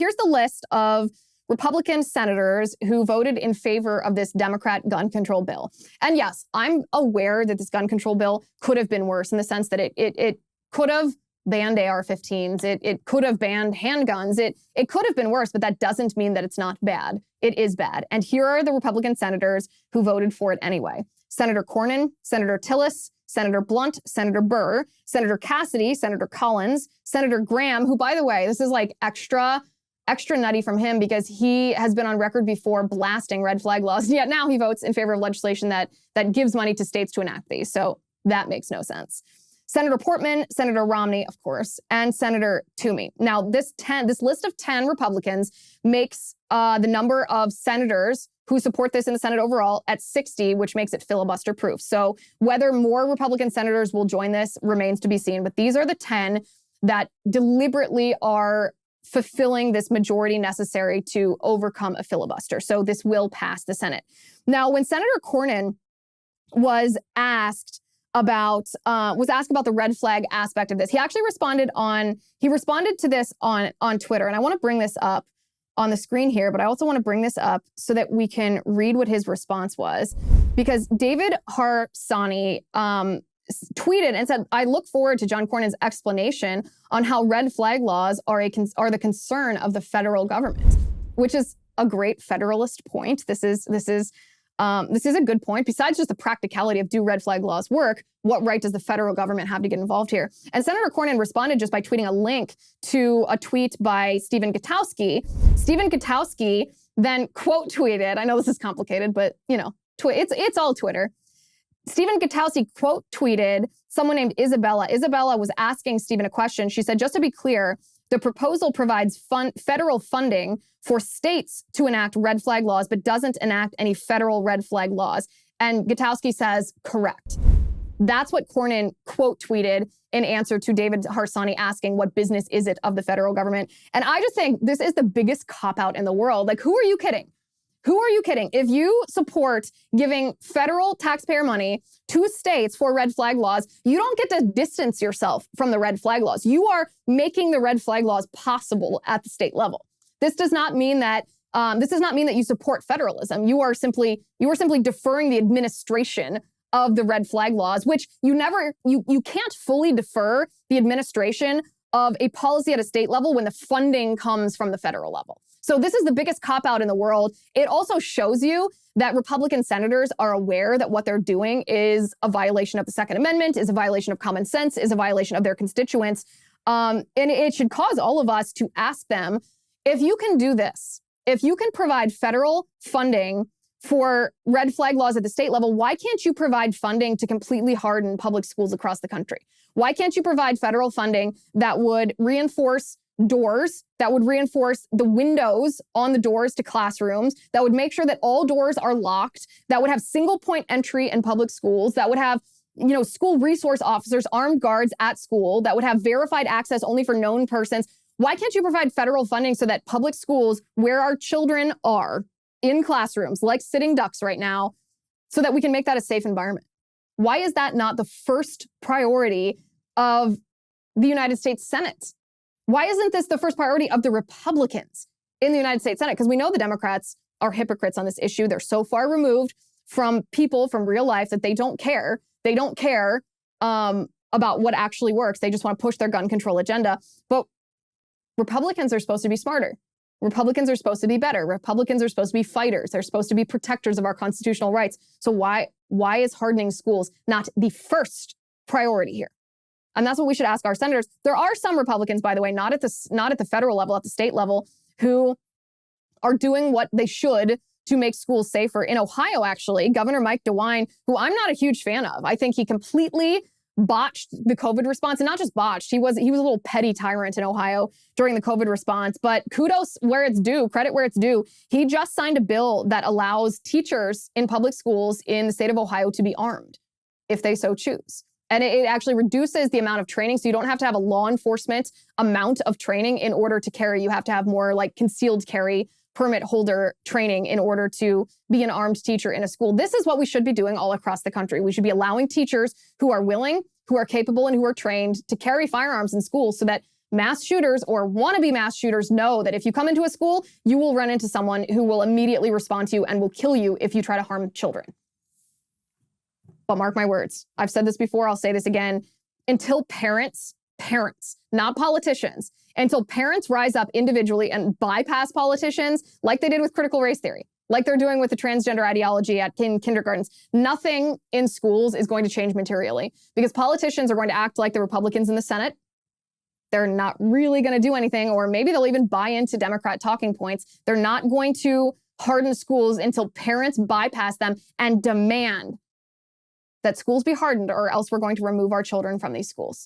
here's the list of Republican senators who voted in favor of this Democrat gun control bill. And yes, I'm aware that this gun control bill could have been worse in the sense that it could have banned AR-15s. It could have banned handguns. It could have been worse, but that doesn't mean that it's not bad. It is bad. And here are the Republican senators who voted for it anyway. Senator Cornyn, Senator Tillis, Senator Blunt, Senator Burr, Senator Cassidy, Senator Collins, Senator Graham, who, by the way, this is like extra nutty from him because he has been on record before blasting red flag laws. And yet now he votes in favor of legislation that gives money to states to enact these. So that makes no sense. Senator Portman, Senator Romney, of course, and Senator Toomey. Now, this list of 10 Republicans makes the number of senators who support this in the Senate overall at 60, which makes it filibuster proof. So whether more Republican senators will join this remains to be seen. But these are the 10 that deliberately are fulfilling this majority necessary to overcome a filibuster. So this will pass the Senate. Now, when Senator Cornyn was asked about the red flag aspect of this, he actually responded to this on Twitter. And I want to bring this up on the screen here, but I also want to bring this up so that we can read what his response was. Because David Harsanyi tweeted and said, I look forward to John Cornyn's explanation on how red flag laws are the concern of the federal government, which is a great federalist point. This is a good point. Besides just the practicality of do red flag laws work, what right does the federal government have to get involved here? And Senator Cornyn responded just by tweeting a link to a tweet by Stephen Gutowski. Stephen Gutowski then quote tweeted, I know this is complicated, but it's all Twitter. Stephen Gutowski quote tweeted someone named Isabella. Isabella was asking Stephen a question. She said, just to be clear, the proposal provides federal funding for states to enact red flag laws, but doesn't enact any federal red flag laws. And Gutowski says, correct. That's what Cornyn quote tweeted in answer to David Harsanyi asking, what business is it of the federal government? And I just think this is the biggest cop-out in the world. Like, who are you kidding? Who are you kidding? If you support giving federal taxpayer money to states for red flag laws, you don't get to distance yourself from the red flag laws. You are making the red flag laws possible at the state level. This does not mean that you support federalism. You are simply deferring the administration of the red flag laws, which you can't fully defer the administration of a policy at a state level when the funding comes from the federal level. So this is the biggest cop-out in the world. It also shows you that Republican senators are aware that what they're doing is a violation of the Second Amendment, is a violation of common sense, is a violation of their constituents. And it should cause all of us to ask them, if you can do this, if you can provide federal funding for red flag laws at the state level, why can't you provide funding to completely harden public schools across the country? Why can't you provide federal funding that would reinforce doors, that would reinforce the windows on the doors to classrooms, that would make sure that all doors are locked, that would have single point entry in public schools, that would have school resource officers, armed guards at school, that would have verified access only for known persons? Why can't you provide federal funding so that public schools, where our children are in classrooms, like sitting ducks right now, so that we can make that a safe environment? Why is that not the first priority of the United States Senate? Why isn't this the first priority of the Republicans in the United States Senate? Because we know the Democrats are hypocrites on this issue. They're so far removed from people, from real life, that they don't care. They don't care about what actually works. They just want to push their gun control agenda. But Republicans are supposed to be smarter. Republicans are supposed to be better. Republicans are supposed to be fighters. They're supposed to be protectors of our constitutional rights. So why is hardening schools not the first priority here? And that's what we should ask our senators. There are some Republicans, by the way, not at the federal level, at the state level, who are doing what they should to make schools safer. In Ohio, actually, Governor Mike DeWine, who I'm not a huge fan of, I think he completely botched the COVID response, and not just botched. He was a little petty tyrant in Ohio during the COVID response, but kudos where it's due, credit where it's due. He just signed a bill that allows teachers in public schools in the state of Ohio to be armed if they so choose. And it actually reduces the amount of training. So you don't have to have a law enforcement amount of training in order to carry. You have to have more like concealed carry permit holder training in order to be an armed teacher in a school. This is what we should be doing all across the country. We should be allowing teachers who are willing, who are capable, and who are trained to carry firearms in schools so that mass shooters or wannabe mass shooters know that if you come into a school, you will run into someone who will immediately respond to you and will kill you if you try to harm children. But mark my words, I've said this before, I'll say this again, until parents, not politicians, until parents rise up individually and bypass politicians like they did with critical race theory, like they're doing with the transgender ideology in kindergartens, nothing in schools is going to change materially because politicians are going to act like the Republicans in the Senate. They're not really going to do anything, or maybe they'll even buy into Democrat talking points. They're not going to harden schools until parents bypass them and demand that schools be hardened, or else we're going to remove our children from these schools.